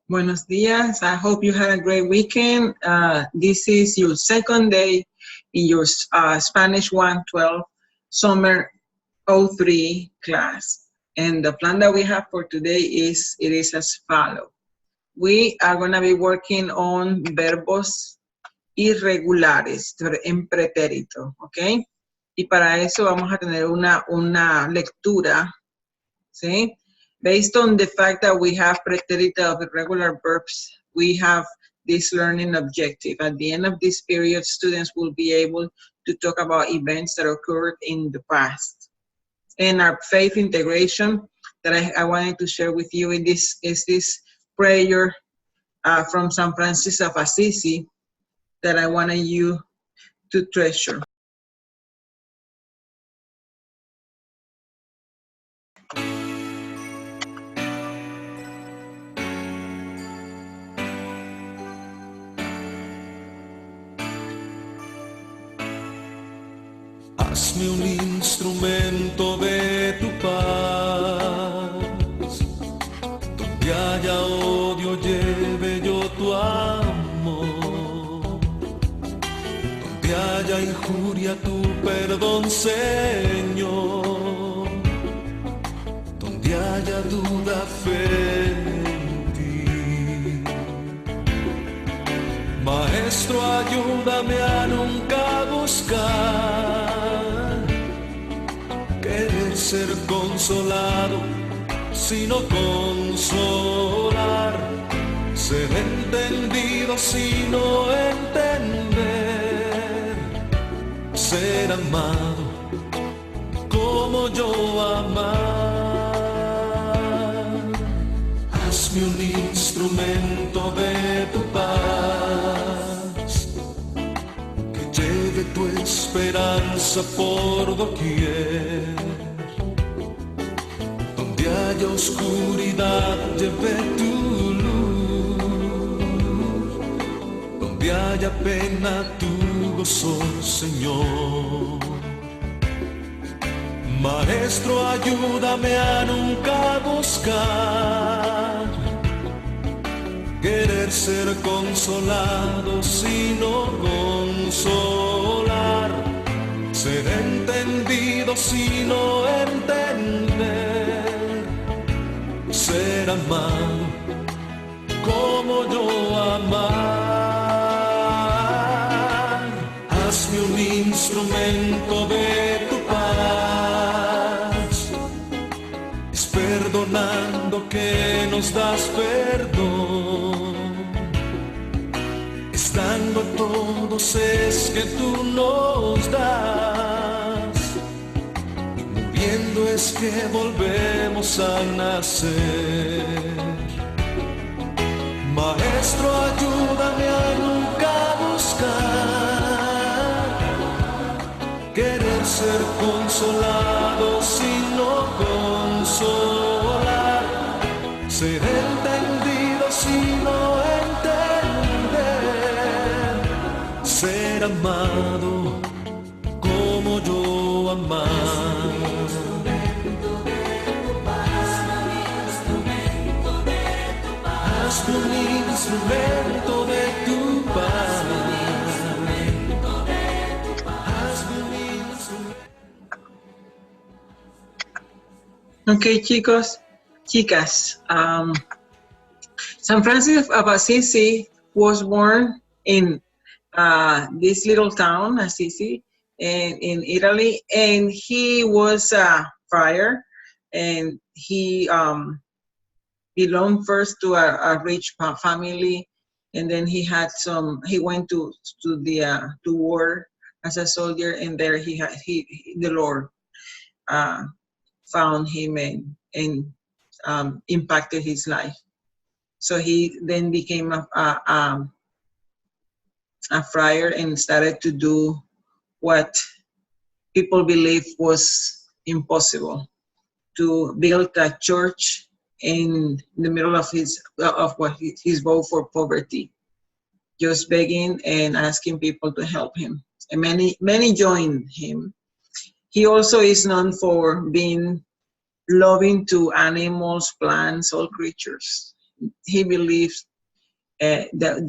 Buenos dias. I hope you had a great weekend. This is your second day in your Spanish 112 Summer 03 class. And the plan that we have for today is as follows. We are going to be working on verbos irregulares en pretérito, ¿ok? Y para eso vamos a tener una lectura, ¿sí? Based on the fact that we have pretérito of irregular verbs, we have this learning objective. At the end of this period, students will be able to talk about events that occurred in the past. And our faith integration that I wanted to share with you is this prayer from San Francis of Assisi that I wanted you to treasure. Hazme un instrumento de tu paz, donde haya odio lleve yo tu amor, donde haya injuria tu perdón, Señor, donde haya duda fe en ti. Maestro, ayúdame a nunca buscar querer ser consolado, sino consolar, ser entendido, sino entender, ser amado, como yo amar. Hazme un instrumento de tu paz, que lleve tu esperanza por doquier. Donde haya oscuridad, lleve tu luz. Donde haya pena, tu gozo, Señor. Maestro, ayúdame a nunca buscar querer ser consolado, sino consolar, ser entendido, sino entender, ser amado, como yo amar. Hazme un instrumento de tu paz, es perdonando que nos das perdón, estando todos es que tú nos das, y muriendo es que volvemos a nacer. Maestro, ayúdame a nunca buscar querer ser consolado, sino consolar, ser entendido, sino entender, ser amado, como yo amar. Hazme un instrumento de tu paz. Okay, chicos, chicas. San Francis of Assisi was born in this little town, Assisi, in Italy, and he was a friar, and he belonged first to a rich family, and then he went to war as a soldier, and there the Lord found him and impacted his life. So he then became a friar and started to do what people believed was impossible, to build a church in the middle of his vote for poverty, just begging and asking people to help him. And many joined him. He also is known for being loving to animals, plants, all creatures. he believes that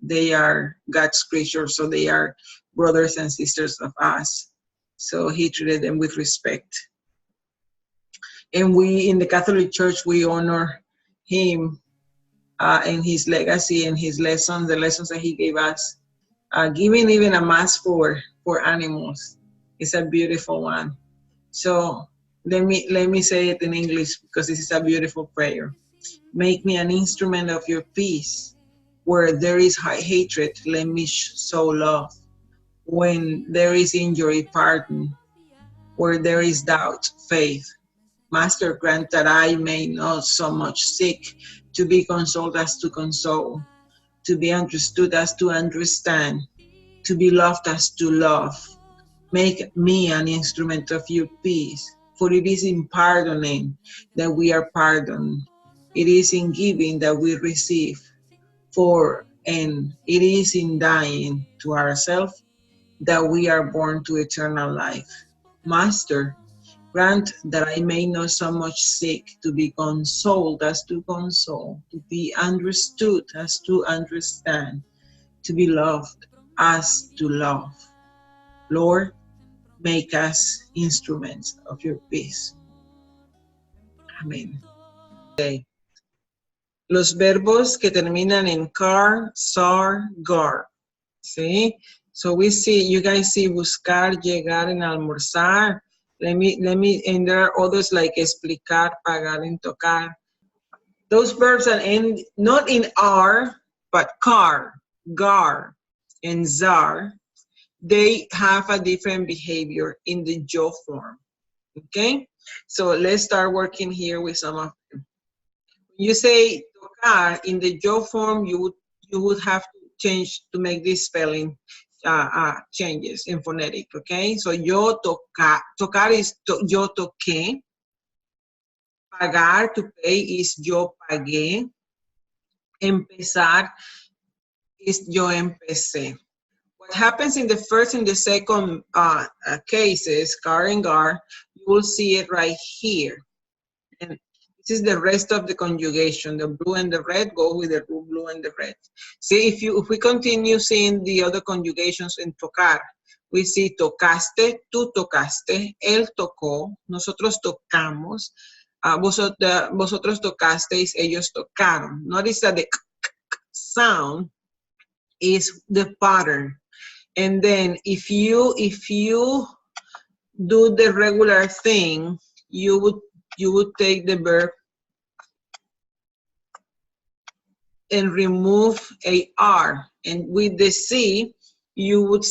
they are God's creatures, so they are brothers and sisters of us. So he treated them with respect. And we in the Catholic Church, we honor him and his legacy and his lessons, the lessons that he gave us. Giving even a mass for animals is a beautiful one. So let me say it in English because this is a beautiful prayer. Make me an instrument of your peace. Where there is hatred, let me sow love. When there is injury, pardon. Where there is doubt, faith. Master, grant that I may not so much seek to be consoled as to console, to be understood as to understand, to be loved as to love. Make me an instrument of your peace, for it is in pardoning that we are pardoned. It is in giving that we receive. And it is in dying to ourselves that we are born to eternal life. Master, grant that I may not so much seek to be consoled as to console, to be understood as to understand, to be loved as to love. Lord, make us instruments of your peace. Amén. Okay. Los verbos que terminan en car, sar, gar. ¿Sí? So we see, you guys see buscar, llegar, and almorzar. Let me, and there are others like explicar, pagar, and tocar. Those verbs that end not in R, but car, gar, and zar, they have a different behavior in the yo form. Okay? So let's start working here with some of them. You say tocar in the yo form, you would have to change to make this spelling changes in phonetic. Okay, so yo tocar is yo toqué. Pagar, to pay, is yo pagué. Empezar is yo empecé. What happens in the first and the second cases, car and gar, you will see it right here. And this is the rest of the conjugation. The blue and the red go with the blue and the red. See, if we continue seeing the other conjugations in tocar, we see tocaste, tú tocaste, él tocó, nosotros tocamos, vosotros tocasteis, ellos tocaron. Notice that the sound is the pattern. And then if you do the regular thing, you would take the verb and remove a R, and with the C you would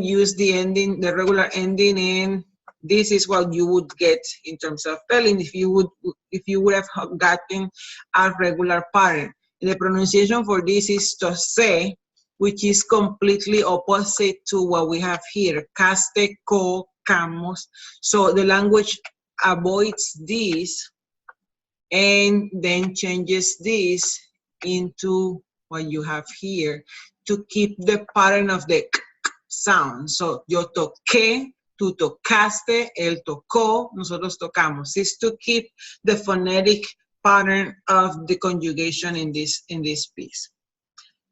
use the ending, the regular ending, and this is what you would get in terms of spelling if you would have gotten a regular pattern. And the pronunciation for this is tose, which is completely opposite to what we have here, caste, co, camos. So the language avoids this and then changes this into what you have here to keep the pattern of the sound. So yo toqué, tú tocaste, él tocó, nosotros tocamos. It's to keep the phonetic pattern of the conjugation in this piece.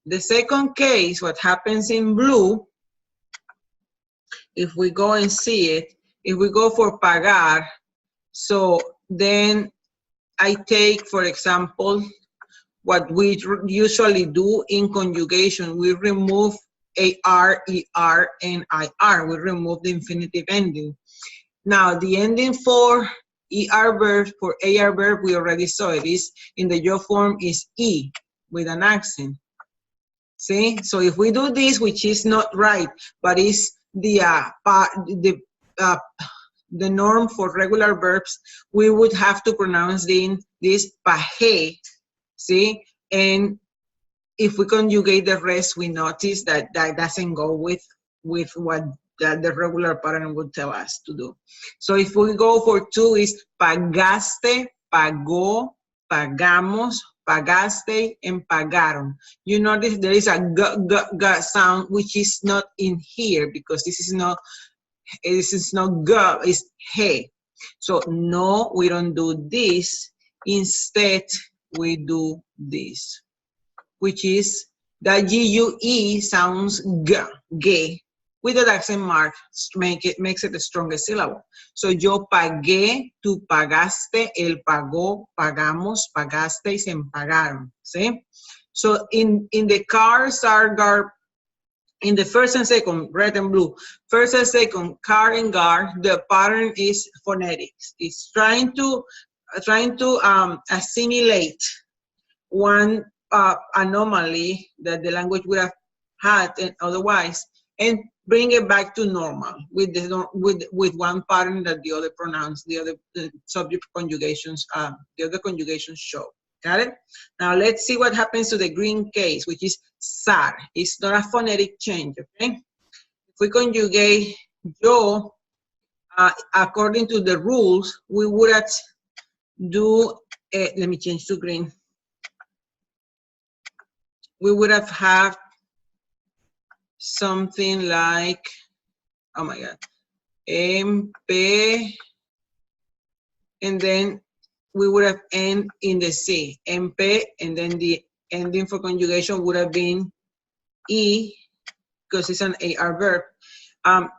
The second case, what happens in blue, if we go and see it, if we go for pagar, so then I take, for example, what we usually do in conjugation, we remove AR, ER, and IR. We remove the infinitive ending. Now, the ending for ER verb, for AR verb, we already saw it is in the yo form is E with an accent. See? So if we do this, which is not right, but is the norm for regular verbs, we would have to pronounce this paje. See, and if we conjugate the rest, we notice that that doesn't go with what the regular pattern would tell us to do. So if we go for two, is pagaste, pagó, pagamos, pagaste, and pagaron. You notice there is a g sound which is not in here because this is not g, it's he. So no, we don't do this. Instead, we do this, which is that G-U-E sounds G, with the accent mark, makes it the strongest syllable. So yo pagué, tú pagaste, él pagó, pagamos, pagasteis, and pagaron. See? So in the cars are in the first and second, red and blue, first and second, car and gar, the pattern is phonetics. It's trying to assimilate one anomaly that the language would have had and otherwise, and bring it back to normal with one pattern that the other pronouns, the subject conjugations, the other conjugations show. Got it? Now let's see what happens to the green case, which is SAR. It's not a phonetic change, okay? If we conjugate yo, according to the rules, we would have do, let me change to green. We would have had something like, oh my God, MP, and then we would have end in the C, MP, and then the ending for conjugation would have been E, because it's an AR verb,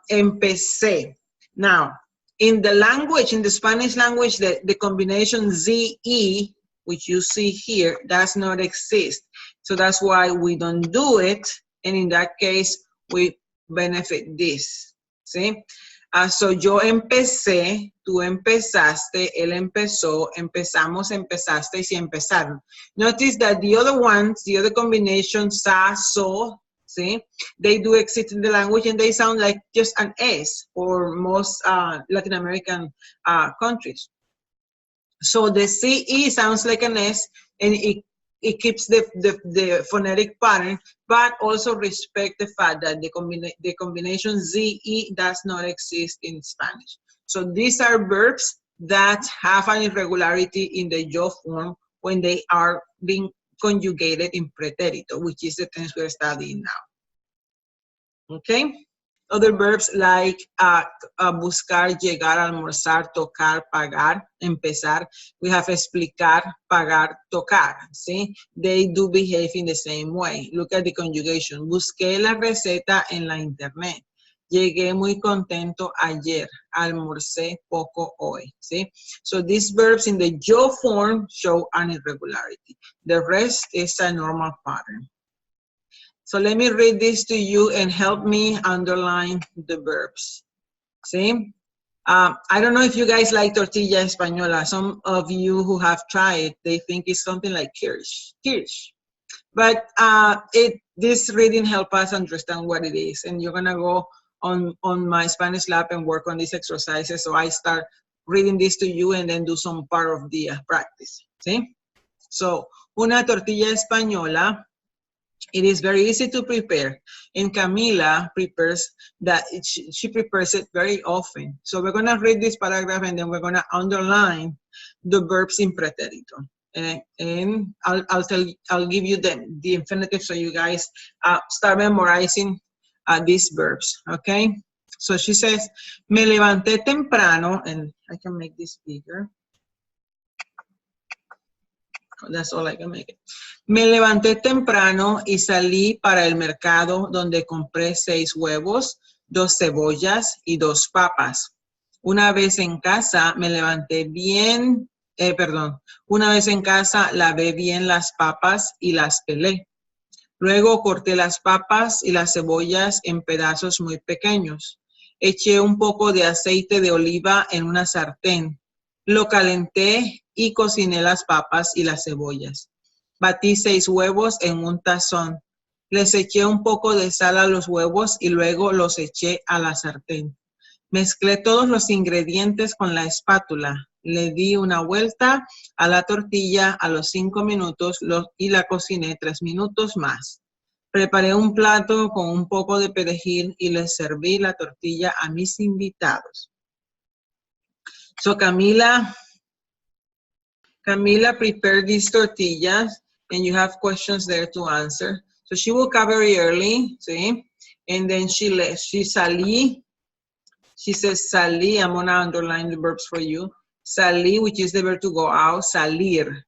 empecé. Now, in the language, in the Spanish language, the combination ZE, which you see here, does not exist. So that's why we don't do it, and in that case, we benefit this, see? So yo empecé, tú empezaste, él empezó, empezamos, empezaste, y empezaron. Notice that the other ones, the other combinations, sa, so, see, they do exist in the language and they sound like just an S for most Latin American countries. So the CE sounds like an S, and it keeps the phonetic pattern, but also respect the fact that the combination ZE does not exist in Spanish. So these are verbs that have an irregularity in the yo form when they are being conjugated in pretérito, which is the tense we're studying now. Okay? Other verbs like buscar, llegar, almorzar, tocar, pagar, empezar. We have explicar, pagar, tocar. See? They do behave in the same way. Look at the conjugation. Busqué la receta en la internet. Llegué muy contento ayer. Almorcé poco hoy. See? So these verbs in the yo form show an irregularity. The rest is a normal pattern. So let me read this to you and help me underline the verbs. See? I don't know if you guys like tortilla española. Some of you who have tried, they think it's something like kirsch. But this reading helps us understand what it is. And you're going to go on my Spanish lab and work on these exercises. So I start reading this to you and then do some part of the practice. See? So, una tortilla española. It is very easy to prepare, and Camila prepares that. She prepares it very often. So we're going to read this paragraph and then we're going to underline the verbs in pretérito. And I'll give you the infinitive so you guys start memorizing these verbs, okay? So she says, me levanté temprano, and I can make this bigger. That's all I can make it. Me levanté temprano y salí para el mercado donde compré 6 huevos, 2 cebollas y 2 papas. Una vez en casa me levanté bien, una vez en casa lavé bien las papas y las pelé. Luego corté las papas y las cebollas en pedazos muy pequeños. Eché un poco de aceite de oliva en una sartén. Lo calenté y cociné las papas y las cebollas. Batí 6 huevos en un tazón. Les eché un poco de sal a los huevos y luego los eché a la sartén. Mezclé todos los ingredientes con la espátula. Le di una vuelta a la tortilla a los 5 minutos y la cociné 3 minutos más. Preparé un plato con un poco de perejil y les serví la tortilla a mis invitados. So Camila prepared these tortillas, and you have questions there to answer. So she woke up very early, see? And then she salí. She says salí. I'm gonna underline the verbs for you. Salí, which is the verb to go out. Salir.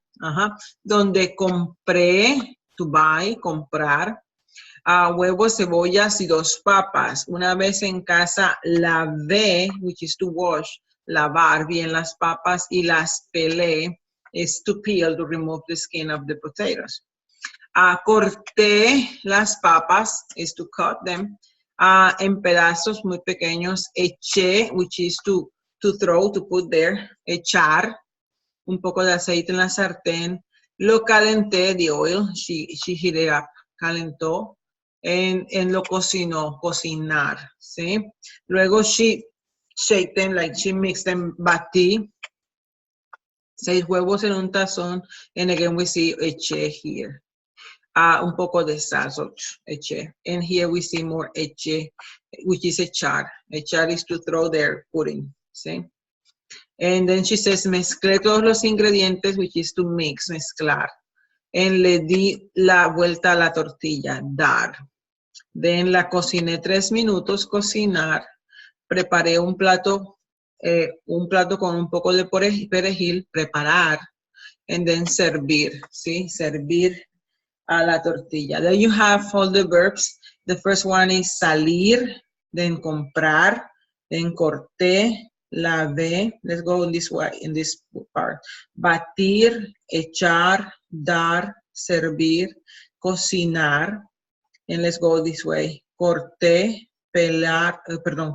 donde compré, to buy, comprar, huevos, cebollas y 2 papas. Una vez en casa lavé, which is to wash, lavar bien las papas, y las pelé, is to peel, to remove the skin of the potatoes. Corté las papas, is to cut them, en pedazos muy pequeños. Eché, which is to throw, to put there, echar un poco de aceite en la sartén. Lo calenté, the oil, she heated it up, calentó. En lo cocinó, cocinar, ¿sí? Luego she shake them, like she mixed them, batí. 6 huevos en un tazón, and again we see eché here. Un poco de sal, so eché. And here we see more eché, which is echar. Echar is to throw their pudding, ¿sí? And then she says, mezclé todos los ingredientes, which is to mix, mezclar. And le di la vuelta a la tortilla, dar. Then la cociné 3 minutos, cocinar. Preparé un plato con un poco de perejil, preparar. And then servir, ¿sí? Servir a la tortilla. There you have all the verbs. The first one is salir, then comprar, then corté, lavé. Let's go in this way, in this part. Batir, echar, dar, servir, cocinar. And let's go this way. Corté,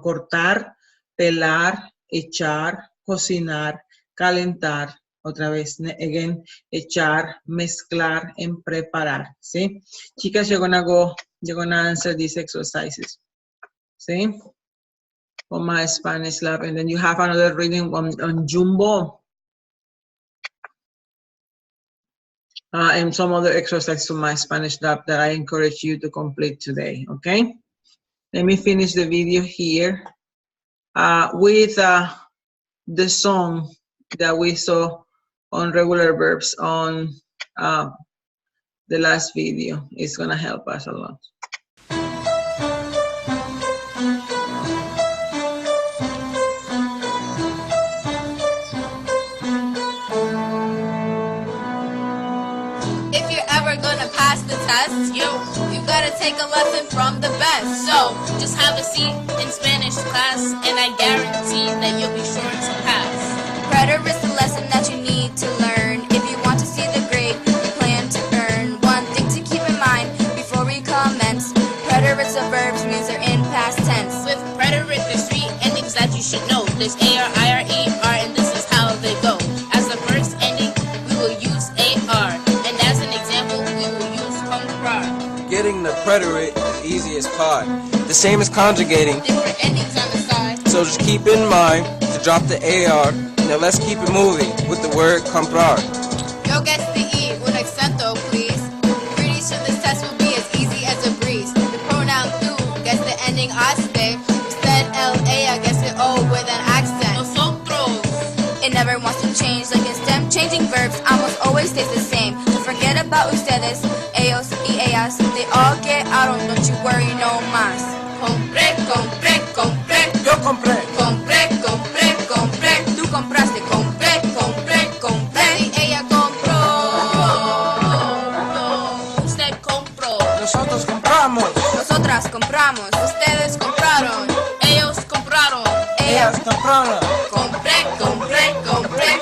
cortar, pelar, echar, cocinar, calentar. Otra vez, again, echar, mezclar, and preparar. ¿Sí? Chicas, you're gonna answer these exercises. ¿Sí? On my Spanish lab. And then you have another reading on Jumbo. And some other exercises on my Spanish lab that I encourage you to complete today. Okay? Let me finish the video here with the song that we saw on regular verbs on the last video. It's gonna help us a lot. If you're ever gonna pass the test, you gotta take a lesson from the best. So just have a seat in Spanish class, and I guarantee that you'll be sure to pass. Preterite is the lesson that you need to learn if you want to see the grade you plan to earn. One thing to keep in mind before we commence: preterites of verbs means they're in past tense. With preterite, there's 3 endings that you should know. There's AR, IRE, R, and this is how they go. As the first ending, we will use AR, and as an example, we will use comprar. Getting the preterite is the easiest part. The same as conjugating. Different endings on the side. So just keep in mind to drop the AR. Now let's keep it moving with the word comprar. Yo gets the E with accento, please. Pretty sure this test will be as easy as a breeze. The pronoun tú gets the ending aste. Instead LA, I guess the O with an accent. Nosotros. It never wants to change, like in STEM, changing verbs almost always stays the same. Don't forget about ustedes, ellos y ellas. They all get out, don't you worry no más. Compré, compré, compré. Yo compré. Compré, compré, compré. Tú compraste, compré, compré, compré. Él y ella compró. Usted compró. Nosotros compramos. Nosotras compramos. Ustedes compraron. Ellos compraron. Ellas compraron. Compré, compré, compré.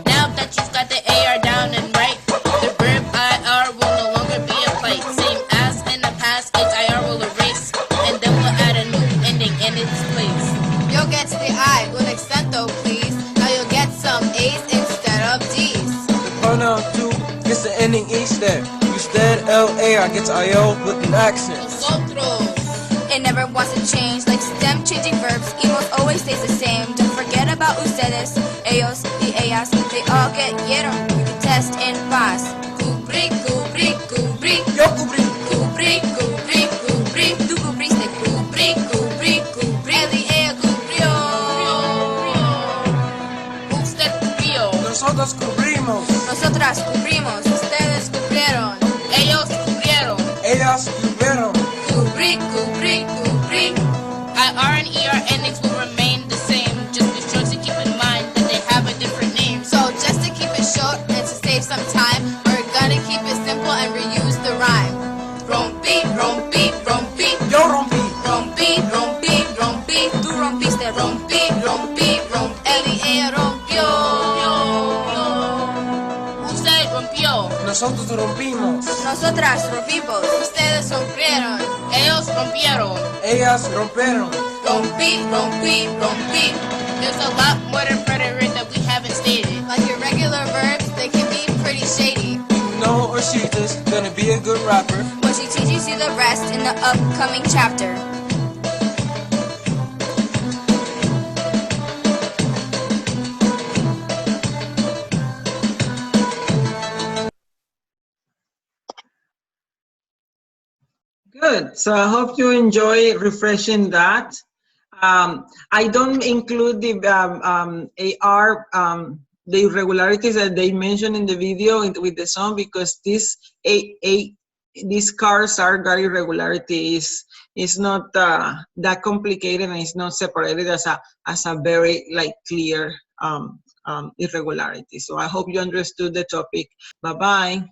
Now that you've got the AR down and right, the verb IR will no longer be in place. Same as in the past, HIR will erase, and then we'll add a new ending in its place. You'll get to the I with accento, please. Now you'll get some A's instead of D's. The pronoun tú gets the ending each there. Instead LA, I get IO with an accent. Nosotros. It never wants to change, like STEM changing verbs, almost always stays the same. Don't forget about ustedes, ellos y ellas. They all get yeron. You can test and pass. Cubrí, cubrí, cubrí. Yo cubrí. Cubrí, cubrí, cubrí. Tú cubriste, cubrí, cubrí, cubrí. Él y ella cubrió. Usted cubrió. Nosotros cubrimos. Nosotras cubrimos. Ustedes cubrieron. Ellos cubrieron. Ellas cubrieron. Cubrí, cubrí, cubrí. IR and ER endings will remain the same. Just be sure to keep in mind that they have a different name. So just to keep it short and to save some rompió. Nosotros rompimos. Nosotras rompimos. Ustedes rompieron. Ellos rompieron. Ellas rompieron. Rompí, rompí, rompí. There's a lot more than preterite that we haven't stated. Like irregular verbs, they can be pretty shady. No, or she's just gonna be a good rapper. But she teaches you the rest in the upcoming chapter. Good. So I hope you enjoy refreshing that. I don't include the AR, the irregularities that they mentioned in the video with the song, because these cars are got irregularities. It's not that complicated, and it's not separated as a very like clear irregularity. So I hope you understood the topic. Bye bye.